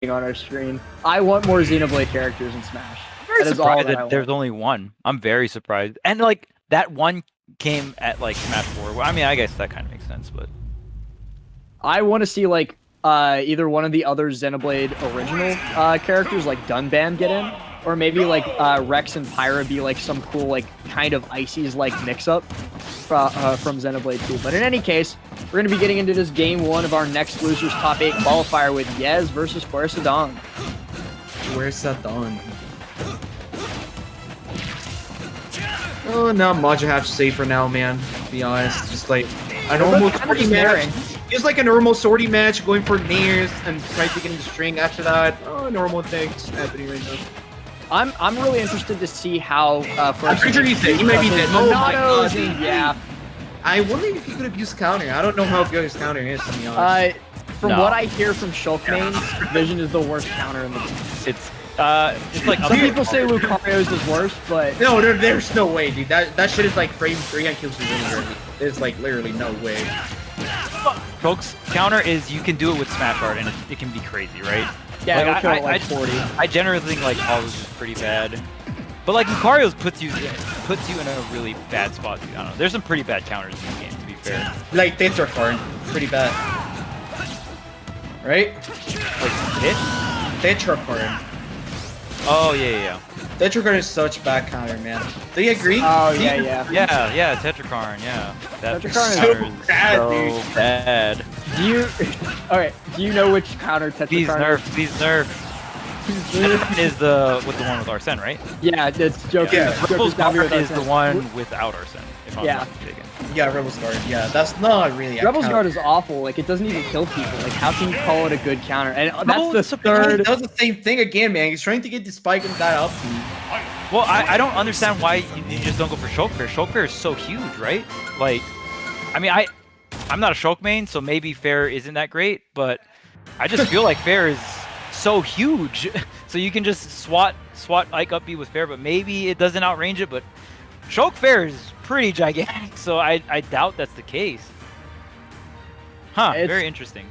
on our screen. I want more Xenoblade characters in Smash. I'm very surprised that there's only one. I'm very surprised. And like that one came at like Smash 4. Well, I mean, I guess that kind of makes sense, but I want to see like either one of the other Xenoblade original characters like Dunban get in, or maybe like Rex and Pyra be like some cool like kind of Ices like mix-up from Xenoblade 2. But in any case, we're going to be getting into this game 1 of our next Losers Top 8 qualifier with Yez versus FuerzaDON. FuerzaDON. Oh, not much I have to say for now, man. To be honest, just like a normal sortie match. Just like a normal sortie match, going for nairs and trying to get in the string after that. Oh, normal things happening right now. I'm really interested to see how I'm pretty sure he's dead. He might be dead. Oh my god. Yeah. I wonder if he could have used counter. I don't know how good his counter is, to be honest. From what I hear from Shulk mains, Vision is the worst counter in the game. It's like some people say Lucario's is worse, but no, there's no way, dude. That shit is like frame 3 and kills you really. There's like literally no way. Shulk's counter is you can do it with Smash Art and it can be crazy, right? Yeah, like, 40. I generally think like Paul's is pretty bad, but like Lucario's puts you in a really bad spot. I don't know. There's some pretty bad counters in this game, to be fair. Like Tetracorn, pretty bad, right? Like it? Tetracorn. Oh yeah. Tetracorn is such bad counter, man. Do you agree? Oh yeah. Yeah, Tetracorn, yeah. Tetracorn is so bad, dude. Bad. Do you? Alright. Do you know which counter Tetracorn? Please nerf. Tetracorn is with the one with Arsene, right? Yeah, it's Joker. Yeah. Rebel's Guard is the one without Arsene, if I'm not mistaken. Yeah, Rebel's Guard. Yeah, that's not really a Rebel's counter. Guard is awful. Like, it doesn't even kill people. Like, how can you call it a good counter? And that's the third. He does the same thing again, man. He's trying to get the spike and that up. Well, I don't understand why you just don't go for Shulk Fair. Shulk Fair is so huge, right? Like, I mean, I'm not a Shulk main, so maybe Fair isn't that great, but I just feel like Fair is so huge. So you can just swat Ike up B with Fair, but maybe it doesn't outrange it, but Shulk Fair is pretty gigantic, so I doubt that's the case. Huh, very interesting.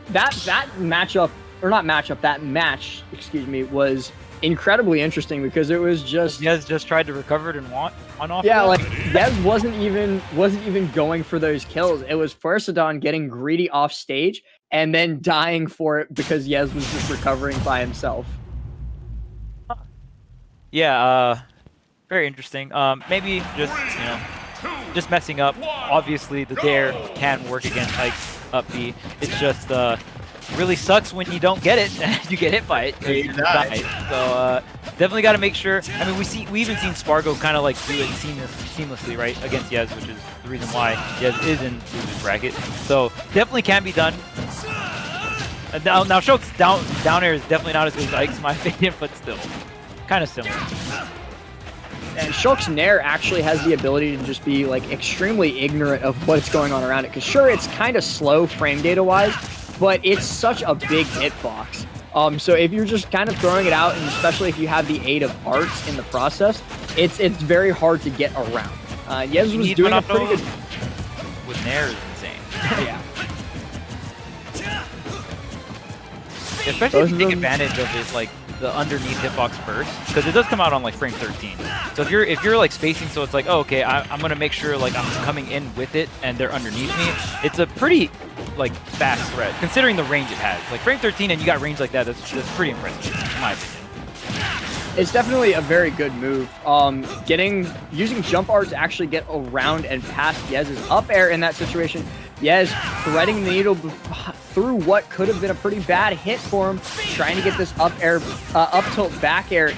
That matchup, or not matchup, that match, excuse me, was incredibly interesting because it was just Yez just tried to recover it and won off. Yeah, like Yez wasn't even going for those kills. It was FuerzaDON getting greedy off stage and then dying for it because Yez was just recovering by himself. Yeah, very interesting. Maybe just messing up. Obviously, the dare can work against Ike's up B. It's just really sucks when you don't get it and you get hit by it. You die. So definitely got to make sure. I mean, we even seen Spargo kind of like do it seamlessly, right, against Yez, which is the reason why Yez is in Loser's bracket. So definitely can be done. Now Shulk's down air is definitely not as good as Ike's, in my opinion, but still kind of similar. And Shulk's Nair actually has the ability to just be like extremely ignorant of what's going on around it. Because sure, it's kind of slow frame data wise, but it's such a big hitbox. So if you're just kind of throwing it out, and especially if you have the aid of arts in the process, it's very hard to get around. Yez was doing a pretty good. With Nair is insane. Yeah. Especially if you take advantage of it, like the underneath hitbox first, because it does come out on like frame 13. So if you're like spacing, so it's like, oh, okay, I'm gonna make sure like I'm coming in with it and they're underneath me. It's a pretty like fast threat considering the range it has. Like frame 13 and you got range like that. That's pretty impressive in my opinion. It's definitely a very good move. Using jump art to actually get around and past Yez's up air in that situation. Yez threading the needle through what could have been a pretty bad hit for him, trying to get this up tilt back air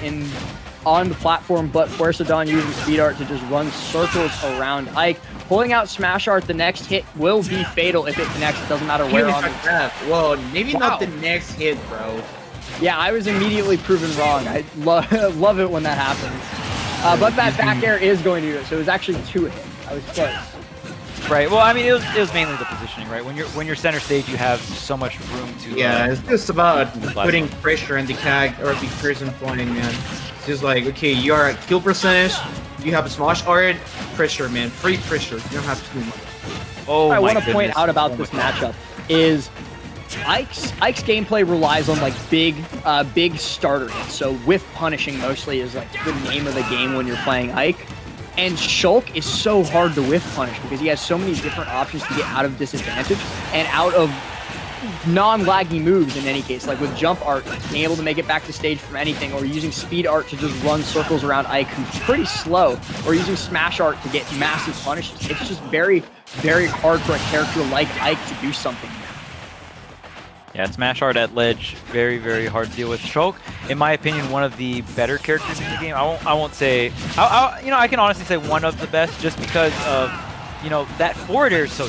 on the platform, but FuerzaDON using speed art to just run circles around Ike. Pulling out smash art, the next hit will be fatal if it connects. It doesn't matter where on the Well, maybe not the next hit, bro. Yeah, I was immediately proven wrong. I love it when that happens. But that back air is going to do it, so it was actually 2 hits. I was close. Right. Well, I mean, it was mainly the positioning, right? When you're center stage, you have so much room to. Yeah, it's just about putting pressure on the CAG or the person pointing, man. It's just like, okay, you are at kill percentage, you have a smash art, pressure, man, free pressure. You don't have to do much. Oh, what I want to point out about this matchup is Ike's gameplay relies on like big starter hits. So whiff punishing mostly is like the name of the game when you're playing Ike. And Shulk is so hard to whiff punish because he has so many different options to get out of disadvantage and out of non-laggy moves in any case. Like with jump art, being able to make it back to stage from anything, or using speed art to just run circles around Ike who's pretty slow, or using smash art to get massive punishes. It's just very, very hard for a character like Ike to do something. Yeah, smash art at ledge, very, very hard to deal with. Shulk, in my opinion, one of the better characters in the game. I won't say, you know, I can honestly say one of the best, just because of, you know, that forward air is so.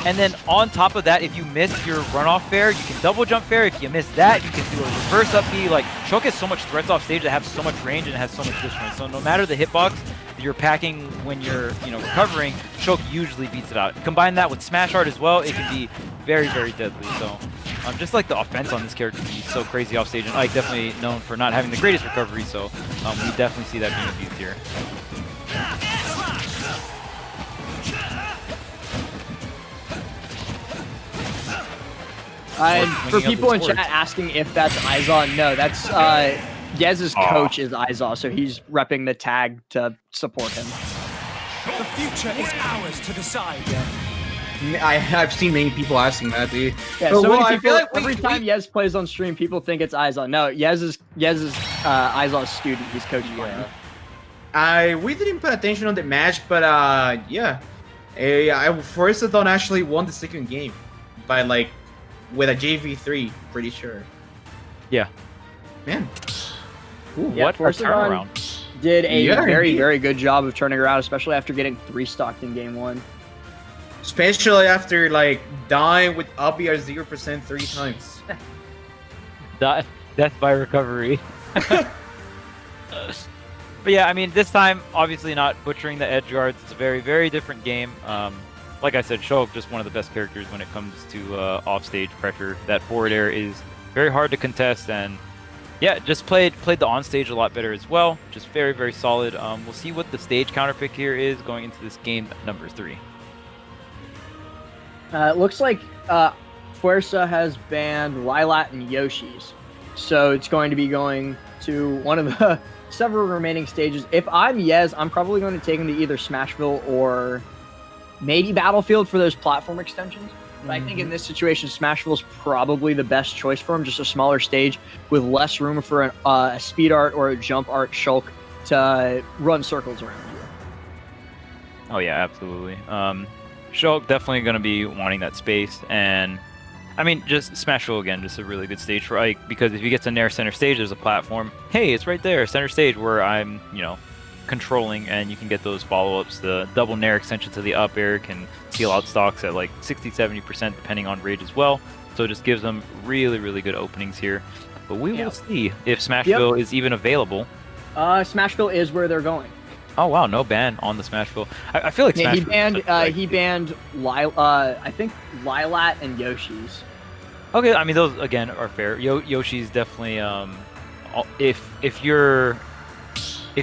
And then on top of that, if you miss your runoff fair, you can double jump fair. If you miss that, you can do a reverse up B. Like, Shulk has so much threats off stage that have so much range and has so much distance. So no matter the hitbox that you're packing when you're, you know, recovering, Shulk usually beats it out. Combine that with smash art as well, it can be very, very deadly. So just like the offense on this character is so crazy off stage, and Ike definitely known for not having the greatest recovery. So we definitely see that being abused here. For people in chat asking if that's Izon, no, that's Yez's coach is Izon, so he's repping the tag to support him. The future is ours to decide. I've seen many people asking that, dude. Yeah, so many people, like every time Yez plays on stream, people think it's Izon. No, Yez is Izon's student. He's coaching him. We didn't put attention on the match, but yeah, FuerzaDON actually won the second game by like with a JV3, pretty sure. Yeah. Man. Ooh, yeah, what a turnaround. Did a very, very good job of turning around, especially after getting 3-stocked in game 1. Especially after like dying with up at 0% 3 times. Death by recovery. But yeah, I mean, this time, obviously not butchering the edge guards. It's a very, very different game. Like I said, Shulk, just one of the best characters when it comes to offstage pressure. That forward air is very hard to contest, and yeah, just played the onstage a lot better as well. Just very, very solid. We'll see what the stage counterpick here is going into this game number 3. It looks like Fuerza has banned Lilat and Yoshi's, so it's going to be going to one of the several remaining stages. If I'm Yez, I'm probably going to take him to either Smashville or maybe Battlefield for those platform extensions. But I think in this situation, Smashville is probably the best choice for him. Just a smaller stage with less room for a speed art or a jump art Shulk to run circles around you. Oh yeah, absolutely. Shulk definitely going to be wanting that space, and I mean, just Smashville again, just a really good stage for Ike, because if he gets a Nair center stage, there's a platform. Hey, it's right there, center stage, where I'm, you know, controlling, and you can get those follow-ups. The double Nair extension to the up air can seal out stocks at like 60-70% depending on rage as well. So it just gives them really, really good openings here. But we will see if Smashville is even available. Smashville is where they're going. Oh wow, no ban on the Smashville. I feel like he banned I think Lilat and Yoshi's. Okay, I mean those again are fair. Yoshi's definitely if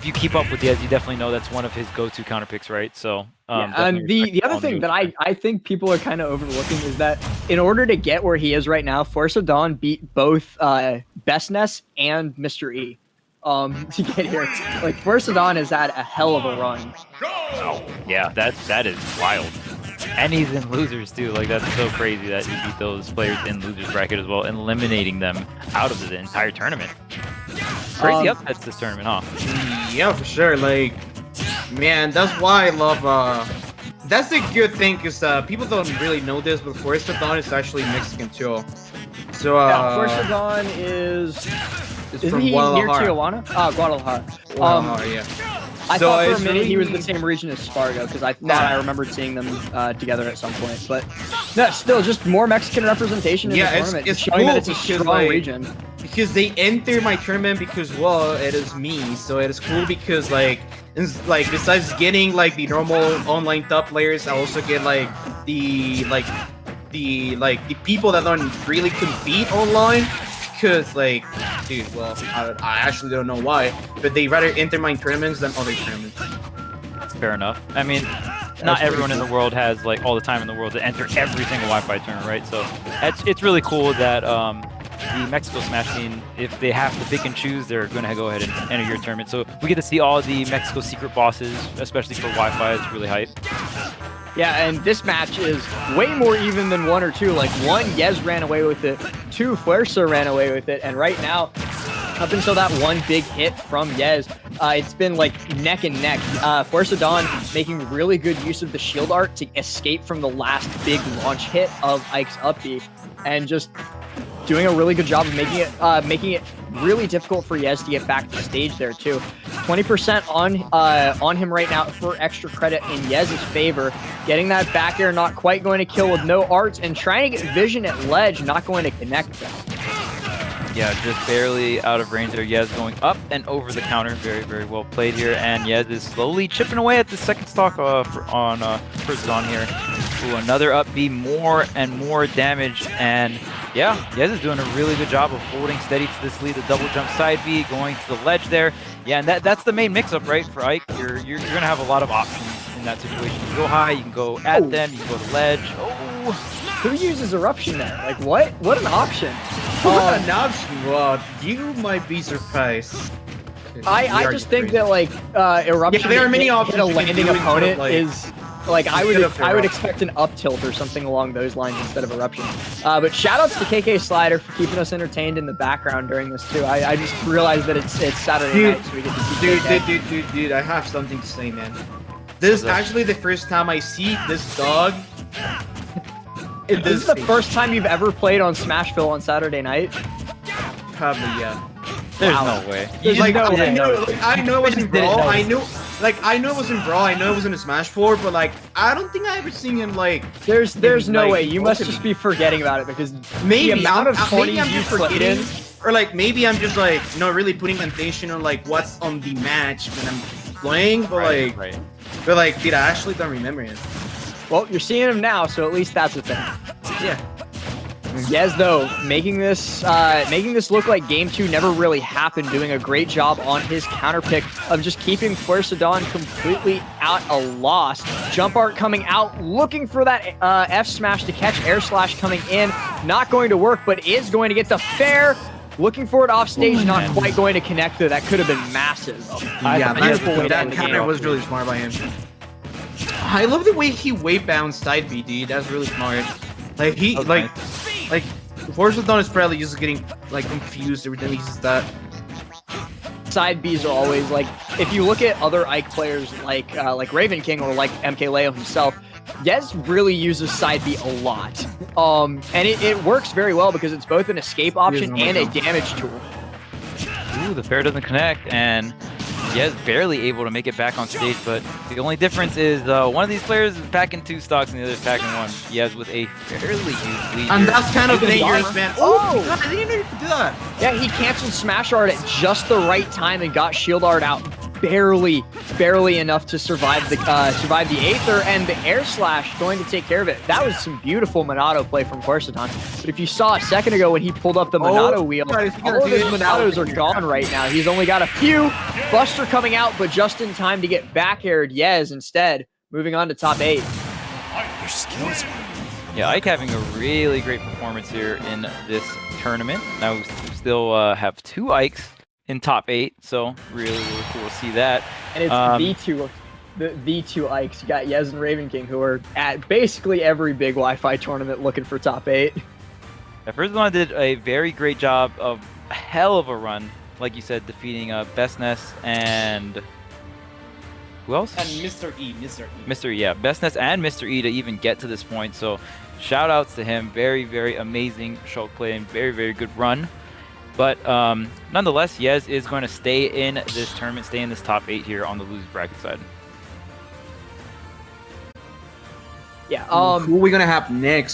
you keep up with Yez, you definitely know that's one of his go-to counter picks, right? So and the other thing that I think people are kind of overlooking is that in order to get where he is right now, FuerzaDON beat both Bestness and Mr. E. To get here. Like, FuerzaDON has had a hell of a run. Oh, yeah, that is wild. And he's in losers too. Like, that's so crazy that he beat those players in losers bracket as well, eliminating them out of the entire tournament. Crazy upsets this tournament, huh? Yeah, for sure. Like, man, that's why I love that's the good thing, because people don't really know this, but FuerzaDON is actually Mexican too. So FuerzaDON is isn't he near Tijuana? Guadalajara. Yeah. I thought for a minute he was the same region as Spargo, because I thought I remembered seeing them together at some point. But no, still just more Mexican representation in the tournament. It's showing cool that it's a strong region. Because they enter my tournament because, well, it is me, so it is cool because besides getting like the normal online top players, I also get like the people that don't really compete online. Because, like, dude, well, I actually don't know why, but they rather enter my tournaments than other tournaments. That's fair enough. I mean, not everyone in the world has like all the time in the world to enter every single Wi-Fi tournament, right? So it's really cool that the Mexico Smash scene, if they have to pick and choose, they're going to go ahead and enter your tournament. So we get to see all the Mexico secret bosses, especially for Wi-Fi. It's really hype. Yeah, and this match is way more even than 1 or 2. Like 1, Yez ran away with it. 2, Fuerza ran away with it. And right now, up until that one big hit from Yez, it's been like neck and neck. FuerzaDON making really good use of the shield art to escape from the last big launch hit of Ike's up B, and just doing a really good job of making it really difficult for Yez to get back to stage there too. 20% on him right now for extra credit in Yez's favor. Getting that back air, not quite going to kill with no arts, and trying to get vision at ledge, not going to connect them. Yeah, just barely out of range there. Yez going up and over the counter. Very, very well played here. And Yez is slowly chipping away at the second stock on FuerzaDON here. Ooh, another up B, more and more damage. And yeah, Yez is doing a really good job of holding steady to this lead. The double jump side B, going to the ledge there. Yeah, and that's the main mix-up, right, for Ike. You're going to have a lot of options in that situation. You can go high, you can go at them, you can go to ledge. Oh, who uses Eruption there? Like, what? What an option. What an option? Well, you might be surprised. I just think that, like, Eruption, yeah, there are many options. A landing opponent like, is... Like, I would expect an up tilt or something along those lines instead of Eruption. But shoutouts to KK Slider for keeping us entertained in the background during this too. I just realized that it's Saturday night, so we get to see dude, I have something to say, man. This is actually the first time I see this dog. This is the first time you've ever played on Smashville on Saturday night? Probably, yeah. There's no way. Like, I know it wasn't Brawl. I knew it wasn't Brawl. I know it wasn't a Smash 4, but like, I don't think I ever seen him like. There's no way. You must just be forgetting about it because maybe the amount of 20s I'm you just put in. Or like maybe I'm just like not really putting attention on like what's on the match when I'm playing, but but like, dude, I actually don't remember it. Well, you're seeing him now, so at least that's a thing. Yeah. Yez, though, making this look like Game 2 never really happened, doing a great job on his counter pick of just keeping FuerzaDON completely at a loss. Jump art coming out, looking for that F smash to catch air slash coming in. Not going to work, but is going to get the fair. Looking for it off stage, not quite going to connect though. That could have been massive. Yeah, that counter was really smart by him. I love the way he wave bounced side B, dude. That's really smart. Like he like FuerzaDON is probably just getting like confused every time he uses that. Side Bs are always like, if you look at other Ike players like Raven King or like MkLeo himself, Yez really uses side B a lot. And it works very well because it's both an escape option and a damage tool. Ooh, the fair doesn't connect, and Yez barely able to make it back on stage, but the only difference is one of these players is packing 2 stocks and the other is packing 1. Yez with a fairly huge lead. And that's kind of dangerous, man. Oh, God, I didn't know you could do that. Yeah, he canceled Smash Art at just the right time and got Shield Art out barely enough to survive the Aether, and the Air Slash going to take care of it. That was some beautiful Monado play from FuerzaDON. But if you saw a second ago when he pulled up the Monado wheel, all of his Monados are gone right now. He's only got a few. Buster coming out, but just in time to get back aired Yez instead, moving on to top 8. Your skills. Yeah, Ike having a really great performance here in this tournament. Now we still have 2 Ikes in top 8, so really cool to see that. And it's the two Ikes. You got Yez and Raven King, who are at basically every big Wi-Fi tournament looking for top 8. The FuerzaDON did a very great job of a hell of a run, like you said, defeating Bestness and who else? And Mr. E. Yeah, Bestness and Mr. E to even get to this point. So shout outs to him. Very, very amazing Shulk play and very, very good run. But nonetheless, Yez is going to stay in this tournament, stay in this top 8 here on the losers bracket side. Yeah. Who are we gonna have next?